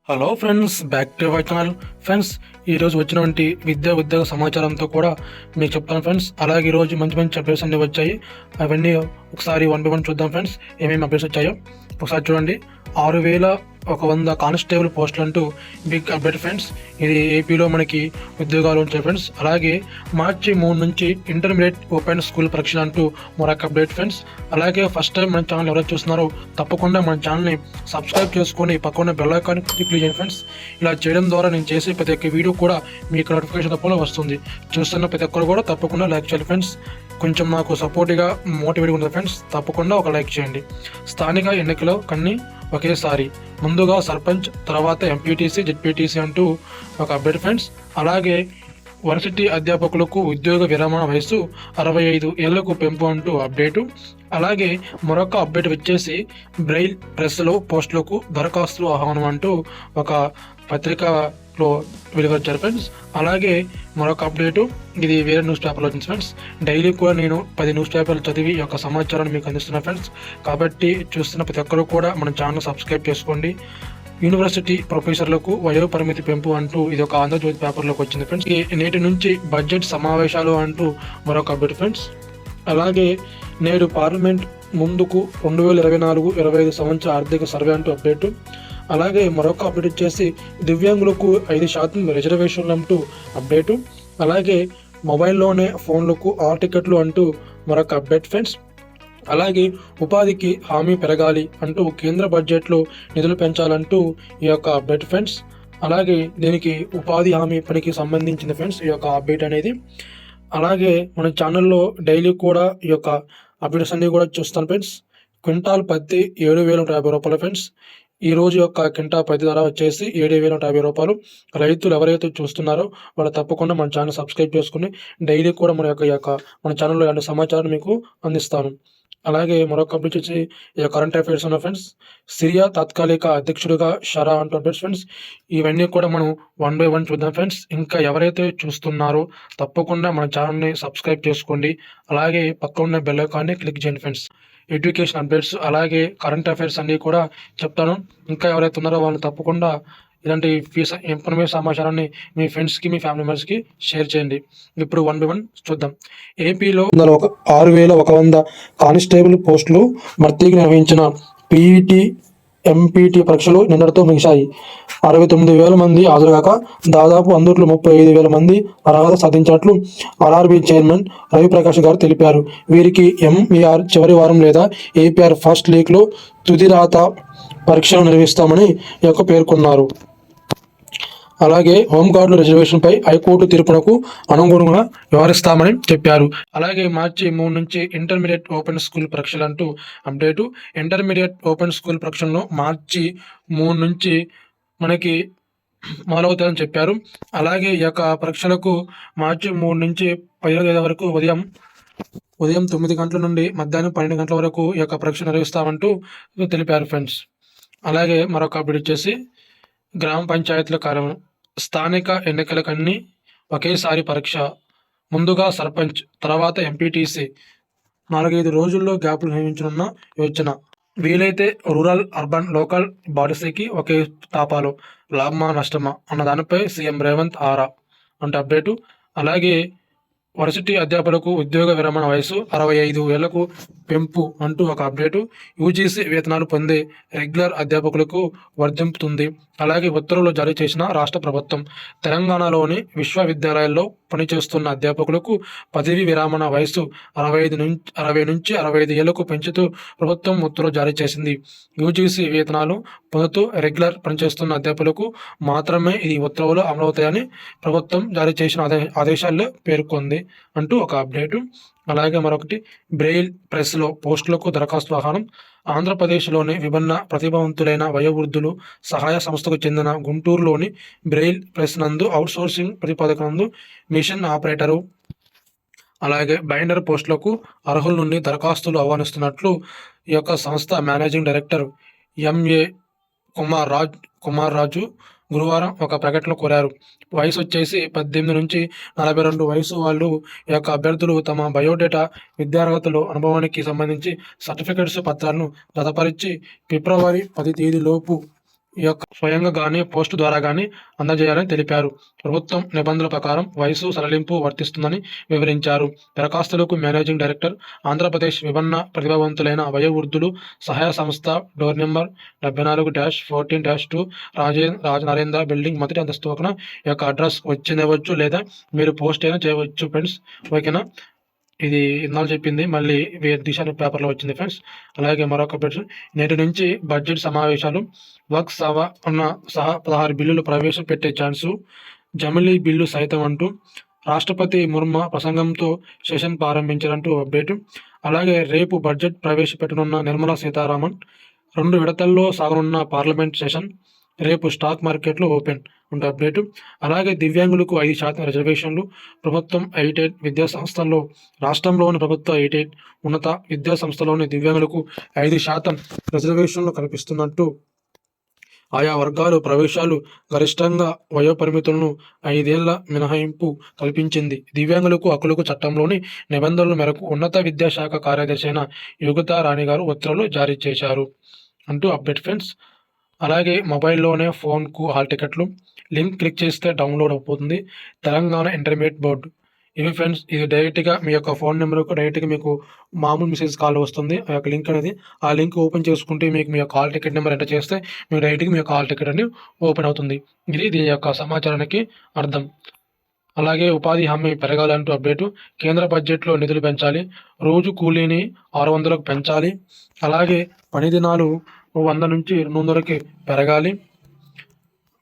Hello friends, back to our channel. Friends, ఈరోజు వచ్చినటువంటి ఉద్యోగ సమాచారంతో కూడా మీకు చెప్తాను ఫ్రెండ్స్. అలాగే ఈరోజు మంచి మంచి అప్డేట్స్ అన్నీ వచ్చాయి. అవన్నీ ఒకసారి వన్ బై వన్ చూద్దాం ఫ్రెండ్స్. ఏమేమి అప్డేట్స్ వచ్చాయో ఒకసారి చూడండి. 6,100 కానిస్టేబుల్ పోస్టులు అంటూ బిగ్ అప్డేట్ ఫ్రెండ్స్. ఇది ఏపీలో మనకి ఉద్యోగాలు ఉంటాయి ఫ్రెండ్స్. అలాగే మార్చి 3 నుంచి ఇంటర్మీడియట్ ఓపెన్ స్కూల్ పరీక్షలు అంటూ మరొక అప్డేట్ ఫ్రెండ్స్. అలాగే ఫస్ట్ టైం మన ఛానల్ ఎవరైతే చూస్తున్నారో తప్పకుండా మన ఛానల్ని సబ్స్క్రైబ్ చేసుకొని పక్కన బెల్ ఐకాన్ క్లిక్ చేయండి ఫ్రెండ్స్. ఇలా చేయడం ద్వారా నేను చేసే ప్రతి ఒక్క వీడియో కూడా మీకు నోటిఫికేషన్ తప్పకుండా వస్తుంది. చూస్తున్న ప్రతి ఒక్కరు కూడా తప్పకుండా లైక్ చేయండి ఫ్రెండ్స్. కొంచెం నాకు సపోర్ట్గా మోటివేట్గా ఉంటుంది ఫ్రెండ్స్. తప్పకుండా ఒక లైక్ చేయండి. స్థానిక ఎన్నికలో కన్నీ ఒకేసారి, ముందుగా సర్పంచ్, తర్వాత ఎంపీటీసీ, జెడ్పీటీసీ అంటూ ఒక అప్డేట్ ఫ్రెండ్స్. అలాగే వర్సిటీ అధ్యాపకులకు ఉద్యోగ విరమణ వయసు 65 ఏళ్లకు పెంపు అంటూ అప్డేటు. అలాగే మరొక అప్డేట్ వచ్చేసి బ్రెయిల్ ప్రెస్లో పోస్టులకు దరఖాస్తులు ఆహ్వానం అంటూ ఒక పత్రికలో వెలువచ్చారు ఫ్రెండ్స్. అలాగే మరొక అప్డేటు, ఇది వేరే న్యూస్ పేపర్లో వచ్చింది ఫ్రెండ్స్. డైలీ కూడా నేను 10 న్యూస్ పేపర్లు చదివి ఈ యొక్క సమాచారాన్ని మీకు అందిస్తున్నాను ఫ్రెండ్స్. కాబట్టి చూస్తున్న ప్రతి ఒక్కరు కూడా మన ఛానల్ సబ్స్క్రైబ్ చేసుకోండి. యూనివర్సిటీ ప్రొఫెసర్లకు వయో పరిమితి పెంపు అంటూ ఇది ఒక ఆంధ్రజ్యోతి పేపర్లోకి వచ్చింది ఫ్రెండ్స్. నేటి నుంచి బడ్జెట్ సమావేశాలు అంటూ మరొక అప్డేట్ ఫ్రెండ్స్. అలాగే నేడు పార్లమెంట్ ముందుకు 2024-25 సంవత్సర ఆర్థిక సర్వే అంటూ అప్డేటు. అలాగే మరొక అప్డేట్ వచ్చేసి దివ్యాంగులకు 5% రిజర్వేషన్లు అంటూ అప్డేటు. అలాగే మొబైల్లోనే ఫోన్లకు ఆల్ టికెట్లు అంటూ మరొక అప్డేట్ ఫ్రెండ్స్. అలాగే ఉపాధికి హామీ పెరగాలి అంటూ కేంద్ర బడ్జెట్లో నిధులు పెంచాలంటూ ఈ యొక్క అప్డేట్ ఫ్రెండ్స్. అలాగే దీనికి ఉపాధి హామీ పనికి సంబంధించిన ఫ్రెండ్స్ ఈ యొక్క అప్డేట్ అనేది. అలాగే మన ఛానల్లో డైలీ కూడా ఈ యొక్క అప్డేట్స్ అన్నీ కూడా చూస్తాను ఫ్రెండ్స్. క్వింటాల్ పత్తి 7,150 రూపాయలు ఫ్రెండ్స్. ఈ రోజు యొక్క క్వింటాల్ పత్తి ధర వచ్చేసి 7,150 రూపాయలు. రైతులు ఎవరైతే చూస్తున్నారో వాళ్ళు తప్పకుండా మన ఛానల్ సబ్స్క్రైబ్ చేసుకుని డైలీ కూడా మన ఛానల్లో ఇలాంటి సమాచారం మీకు అందిస్తాను. అలాగే మరొక అప్డేట్ వచ్చి కరెంట్ అఫైర్స్ ఉన్న ఫ్రెండ్స్. సిరియా తాత్కాలిక అధ్యక్షుడిగా షరా అంటూ అప్డేట్స్ ఫ్రెండ్స్. ఇవన్నీ కూడా మనం వన్ బై వన్ చూద్దాం ఫ్రెండ్స్. ఇంకా ఎవరైతే చూస్తున్నారో తప్పకుండా మన ఛానల్ని సబ్స్క్రైబ్ చేసుకోండి. అలాగే పక్క ఉన్న బెల్ ఐకాన్ని క్లిక్ చేయండి ఫ్రెండ్స్. ఎడ్యుకేషన్ అప్డేట్స్ అలాగే కరెంట్ అఫైర్స్ అన్నీ కూడా చెప్తాను. ఇంకా ఎవరైతే ఉన్నారో వాళ్ళు తప్పకుండా ఇలాంటి ఇన్ఫర్మేషన్ సమాచారాన్ని మీ ఫ్రెండ్స్కి, మీ ఫ్యామిలీ మెంబర్స్కి షేర్ చేయండి. ఇప్పుడు వన్ బై వన్ చూద్దాం. ఏపీలో 6,100 కానిస్టేబుల్ పోస్టులు భర్తీకి నిర్వహించిన పీఈటీ, ఎంపీటీ పరీక్షలు నిన్నటితో ముగిశాయి. 69,000 మంది హాజరుగాక దాదాపు అందుట్లో 35,000 మంది అర్హత సాధించినట్లు ఆర్ఆర్బీ చైర్మన్ రవిప్రకాష్ గారు తెలిపారు. వీరికి ఎంఈఆర్ చివరి వారం లేదా ఏపీఆర్ ఫస్ట్ లీగ్లో తుది రాత పరీక్షలు నిర్వహిస్తామని పేర్కొన్నారు. అలాగే హోంగార్డుల రిజర్వేషన్పై హైకోర్టు తీర్పునకు అనుగుణంగా వ్యవహరిస్తామని చెప్పారు. అలాగే మార్చి 3 నుంచి ఇంటర్మీడియట్ ఓపెన్ స్కూల్ పరీక్షలు అంటూ అప్డేటు. ఇంటర్మీడియట్ ఓపెన్ స్కూల్ పరీక్షలను మార్చి 3 నుంచి మనకి మొదలవుతాయని చెప్పారు. అలాగే ఈ యొక్క పరీక్షలకు మార్చి 3 నుంచి 15 తేదీ వరకు ఉదయం 9 గంటల నుండి మధ్యాహ్నం 12 గంటల వరకు ఈ యొక్క పరీక్ష నిర్వహిస్తామంటూ తెలిపారు ఫ్రెండ్స్. అలాగే మరొక అప్డేట్ వచ్చేసి గ్రామ పంచాయతీల కార్యం స్థానిక ఎన్నికలకన్నీ ఒకేసారి పరీక్ష, ముందుగా సర్పంచ్, తర్వాత ఎంపీటీసీ 4-5 రోజుల్లో గ్యాప్లు నియమించనున్న యోచన. వీలైతే రూరల్, అర్బన్, లోకల్ బాడీస్కి ఒకే తాపాలు, లాభమా నష్టమా అన్న దానిపై సీఎం రేవంత్ ఆరా అంటే అప్డేటు. అలాగే వర్సిటీ అధ్యాపకులకు ఉద్యోగ విరమణ వయసు 65 ఏళ్లకు పెంపు అంటూ ఒక అప్డేటు. యూజీసీ వేతనాలు పొందే రెగ్యులర్ అధ్యాపకులకు వర్తింపుతుంది. అలాగే ఉత్తర్వులు జారీ చేసిన రాష్ట్ర ప్రభుత్వం. తెలంగాణలోని విశ్వవిద్యాలయాల్లో పనిచేస్తున్న అధ్యాపకులకు పదవీ విరమణ వయసు 60 నుంచి 65 ఏళ్లకు పెంచుతూ ప్రభుత్వం ఉత్తర్వులు జారీ చేసింది. యూజీసీ వేతనాలు పొందుతూ రెగ్యులర్ పనిచేస్తున్న అధ్యాపకులకు మాత్రమే ఈ ఉత్తర్వులు అమలవుతాయని ప్రభుత్వం జారీ చేసిన ఆదేశాల్లో పేర్కొంది అంటూ ఒక అప్డేటు. అలాగే మరొకటి బ్రెయిల్ ప్రెస్లో పోస్టులకు దరఖాస్తు ఆహ్వానం. ఆంధ్రప్రదేశ్లోని విభిన్న ప్రతిభావంతులైన వయోవృద్ధులు సహాయ సంస్థకు చెందిన గుంటూరులోని బ్రెయిల్ ప్రెస్ నందు అవుట్సోర్సింగ్ ప్రతిపాదకనందు మిషన్ ఆపరేటరు, అలాగే బైండర్ పోస్టులకు అర్హుల నుండి దరఖాస్తులు ఆహ్వానిస్తున్నట్లు ఈ యొక్క సంస్థ managing director MA Kumar Raju గురువారం ఒక ప్రకటనలో కోరారు. వయసు వచ్చేసి 18 నుంచి 42 వయసు వాళ్ళు ఈ యొక్క అభ్యర్థులు తమ బయోడేటా, విద్యార్హతలు, అనుభవానికి సంబంధించి సర్టిఫికెట్స్ పత్రాలను జతపరిచి ఫిబ్రవరి 10 తేదీలోపు ఈ యొక్క స్వయంగా గానీ పోస్టు ద్వారా గానీ అందజేయాలని తెలిపారు. ప్రభుత్వం నిబంధనల ప్రకారం వయసు సడలింపు వర్తిస్తుందని వివరించారు. దరఖాస్తులకు మేనేజింగ్ డైరెక్టర్, ఆంధ్రప్రదేశ్ విభిన్న ప్రతిభావంతులైన వయోవృద్ధులు సహాయ సంస్థ, డోర్ నెంబర్ 74-14-2, రాజనరేంద్ర బిల్డింగ్, మొదటి అంతస్తు ఒకన. ఈ యొక్క అడ్రస్ వచ్చిందవచ్చు లేదా మీరు పోస్ట్ అయినా చేయవచ్చు ఫ్రెండ్స్. ఓకేనా, ఇది ఇన్నాళ్ళు చెప్పింది మళ్ళీ దిశ అనే పేపర్లో వచ్చింది ఫ్రెండ్స్. అలాగే మరొక అప్డేట్స్, నేటి నుంచి బడ్జెట్ సమావేశాలు. వర్క్ సహా 16 బిల్లులు ప్రవేశపెట్టే ఛాన్సు, జమిలీ బిల్లు సైతం అంటూ రాష్ట్రపతి ముర్ము ప్రసంగంతో సెషన్ ప్రారంభించారంటూ అప్డేట్. అలాగే రేపు బడ్జెట్ ప్రవేశపెట్టనున్న నిర్మలా సీతారామన్. 2 విడతల్లో సాగనున్న పార్లమెంట్ సెషన్. రేపు స్టాక్ మార్కెట్లు ఓపెన్ ఉంటే అప్డేటు. అలాగే దివ్యాంగులకు 5% రిజర్వేషన్లు. ప్రభుత్వం ఎయిడెడ్ విద్యా సంస్థల్లో, రాష్ట్రంలోని ప్రభుత్వ ఎయిడెడ్ ఉన్నత విద్యా సంస్థలోని దివ్యాంగులకు 5% రిజర్వేషన్లు కల్పిస్తున్నట్టు ఆయా వర్గాలు ప్రవేశాలు గరిష్టంగా వయోపరిమితులను 5 ఏళ్ల మినహాయింపు కల్పించింది. దివ్యాంగులకు హక్కులకు చట్టంలోని నిబంధనల మేరకు ఉన్నత విద్యాశాఖ కార్యదర్శి అయిన యోగితా రాణి గారు ఉత్తర్వులు జారీ చేశారు అంటూ అప్డేట్ ఫ్రెండ్స్. అలాగే మొబైల్లోనే ఫోన్కు హాల్ టికెట్లు. లింక్ క్లిక్ చేస్తే డౌన్లోడ్ అయిపోతుంది. Telangana intermediate board. ఇవి ఫ్రెండ్స్, ఇది డైరెక్ట్గా మీ యొక్క ఫోన్ నెంబర్కు డైరెక్ట్గా మీకు మామూలు మెసేజ్ కాల్ వస్తుంది. ఆ యొక్క లింక్ అనేది, ఆ లింక్ ఓపెన్ చేసుకుంటే మీకు మీ యొక్క హాల్ టికెట్ నెంబర్ ఎంటర్ చేస్తే మీకు డైరెక్ట్గా మీ యొక్క హాల్ టికెట్ అనేది ఓపెన్ అవుతుంది. ఇది దీని యొక్క సమాచారానికి అర్థం. అలాగే ఉపాధి హామీ పెరగాలంటూ అప్డేటు. కేంద్ర బడ్జెట్లో నిధులు పెంచాలి. రోజు కూలీని 600కు పెంచాలి. అలాగే పని దినాలు 100 నుంచి 200కి పెరగాలి.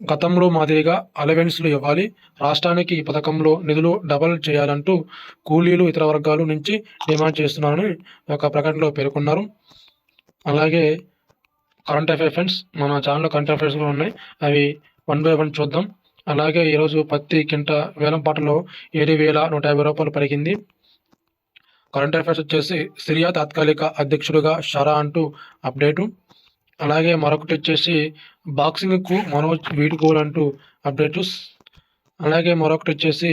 గతంలో మాదిరిగా అలవెన్స్లు ఇవ్వాలి. రాష్ట్రానికి ఈ పథకంలో నిధులు డబల్ చేయాలంటూ కూలీలు ఇతర వర్గాల నుంచి డిమాండ్ చేస్తున్నారని ఒక ప్రకటనలో పేర్కొన్నారు. అలాగే కరెంట్ అఫైర్ ఫ్రెండ్స్, మన ఛానల్లో కరెంట్ అఫైర్స్ కూడా ఉన్నాయి. అవి 1 by 1 చూద్దాం. అలాగే ఈరోజు పత్తి కింట వేలంపాటలో 7,150 రూపాయలు పలికింది. కరెంట్ అఫైర్స్ వచ్చేసి సిరియా తాత్కాలిక అధ్యక్షుడిగా షరా అంటూ అప్డేటు. అలాగే మరొకటి వచ్చేసి బాక్సింగ్కు మనోజ్ వీడ్కోలు అంటూ అప్డేట్స్. అలాగే మరొకటి వచ్చేసి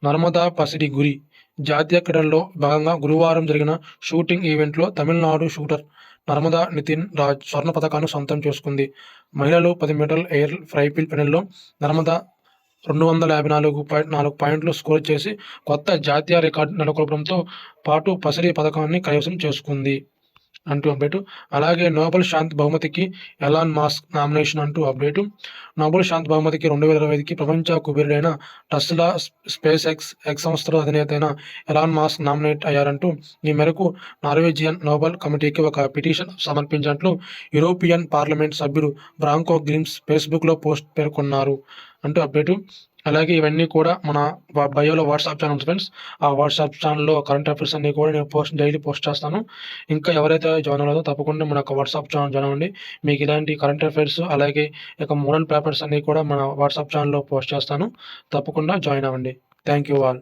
నర్మదా పసిడి గురి. జాతీయ క్రీడల్లో భాగంగా గురువారం జరిగిన షూటింగ్ ఈవెంట్లో తమిళనాడు షూటర్ నర్మదా నితిన్ రాజ్ స్వర్ణ పథకాన్ని సొంతం చేసుకుంది. మహిళలు 10 మీటర్ల ఎయిర్ రైఫిల్ ఫైనల్లో నర్మదా 254.4 పాయింట్లు స్కోర్ చేసి కొత్త జాతీయ రికార్డు నెలకొల్పడంతో పాటు పసిడి పథకాన్ని కైవసం చేసుకుంది అంటూ అప్డేటు. అలాగే నోబెల్ శాంతి బహుమతికి ఎలాన్ మాస్క్ నామినేషన్ అంటూ అప్డేటు. నోబెల్ శాంతి బహుమతికి 2025కి ప్రపంచ కుబేరుడైన టెస్లా స్పేస్ ఎక్స్ సంస్థల అధినేత అయిన ఎలాన్ మాస్క్ నామినేట్ అయ్యారంటూ, ఈ మేరకు నార్వేజియన్ నోబెల్ కమిటీకి ఒక పిటిషన్ సమర్పించినట్లు యూరోపియన్ పార్లమెంట్ సభ్యుడు బ్రాంకో గ్రిమ్స్ ఫేస్బుక్లో పోస్ట్ పేర్కొన్నారు అంటూ అప్డేటు. అలాగే ఇవన్నీ కూడా మన బయోలో వాట్సాప్ ఛానల్ ఫ్రెండ్స్. ఆ వాట్సాప్ ఛానల్లో కరెంట్ అఫైర్స్ అన్నీ కూడా నేను డైలీ పోస్ట్ చేస్తాను. ఇంకా ఎవరైతే జాయిన్ అవ్వలేదో తప్పకుండా మన యొక్క వాట్సాప్ ఛానల్ జాయిన్ అవ్వండి. మీకు ఇలాంటి కరెంట్ అఫైర్స్ అలాగే ఇక మోడల్ పేపర్స్ అన్నీ కూడా మన వాట్సాప్ ఛానల్లో పోస్ట్ చేస్తాను. తప్పకుండా జాయిన్ అవ్వండి. Thank you all.